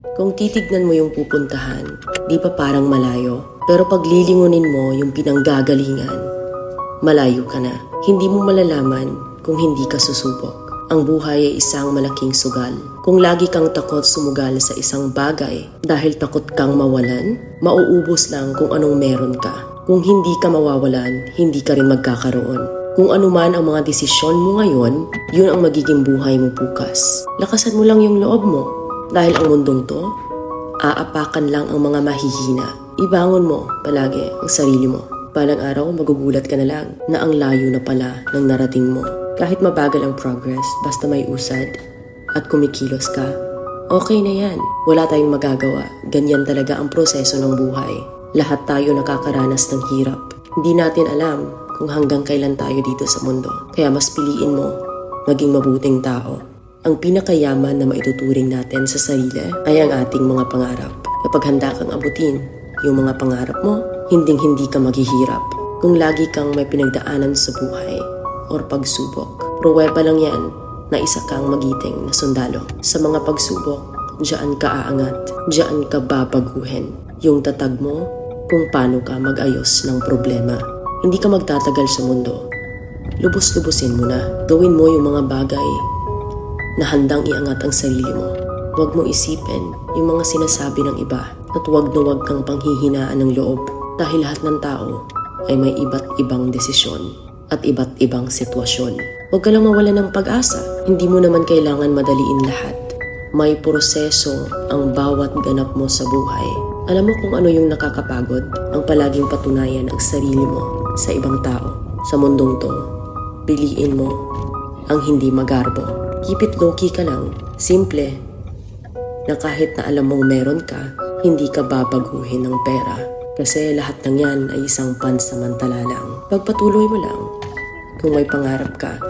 Kung titignan mo yung pupuntahan, di pa parang malayo. Pero pag lilingunin mo yung pinanggagalingan, malayo ka na. Hindi mo malalaman kung hindi ka susubok. Ang buhay ay isang malaking sugal. Kung lagi kang takot sumugal sa isang bagay dahil takot kang mawalan, mauubos lang kung anong meron ka. Kung hindi ka mawawalan, hindi ka rin magkakaroon. Kung ano man ang mga desisyon mo ngayon, yun ang magiging buhay mo bukas. Lakasan mo lang yung loob mo. Dahil ang mundong to, aapakan lang ang mga mahihina. Ibangon mo palagi ang sarili mo. Balang araw, magugulat ka na lang na ang layo na pala ng narating mo. Kahit mabagal ang progress, basta may usad at kumikilos ka, okay na yan. Wala tayong magagawa. Ganyan talaga ang proseso ng buhay. Lahat tayo nakakaranas ng hirap. Hindi natin alam kung hanggang kailan tayo dito sa mundo. Kaya mas piliin mo maging mabuting tao. Ang pinakayaman na maituturing natin sa sarili ay ang ating mga pangarap. Kapag handa kang abutin yung mga pangarap mo, hinding-hindi ka maghihirap. Kung lagi kang may pinagdaanan sa buhay or pagsubok, pruweba lang yan na isa kang magiting na sundalo. Sa mga pagsubok, diyan ka aangat, diyan ka babaguhin. Yung tatag mo kung paano ka mag-ayos ng problema. Hindi ka magtatagal sa mundo. Lubos-lubusin mo na. Gawin mo yung mga bagay na handang iangat ang sarili mo. Huwag mo isipin yung mga sinasabi ng iba at huwag na huwag kang panghihinaan ng loob dahil lahat ng tao ay may iba't ibang desisyon at iba't ibang sitwasyon. Huwag ka lang mawalan ng pag-asa. Hindi mo naman kailangan madaliin lahat. May proseso ang bawat ganap mo sa buhay. Alam mo kung ano yung nakakapagod? Ang palaging patunayan ang sarili mo sa ibang tao. Sa mundong to, piliin mo ang hindi magarbo. Keep it low-key ka lang. Simple. Na kahit na alam mong meron ka, hindi ka babaguhin ng pera. Kasi lahat ng yan ay isang pansamantala lang. Pagpatuloy mo lang. Kung may pangarap ka,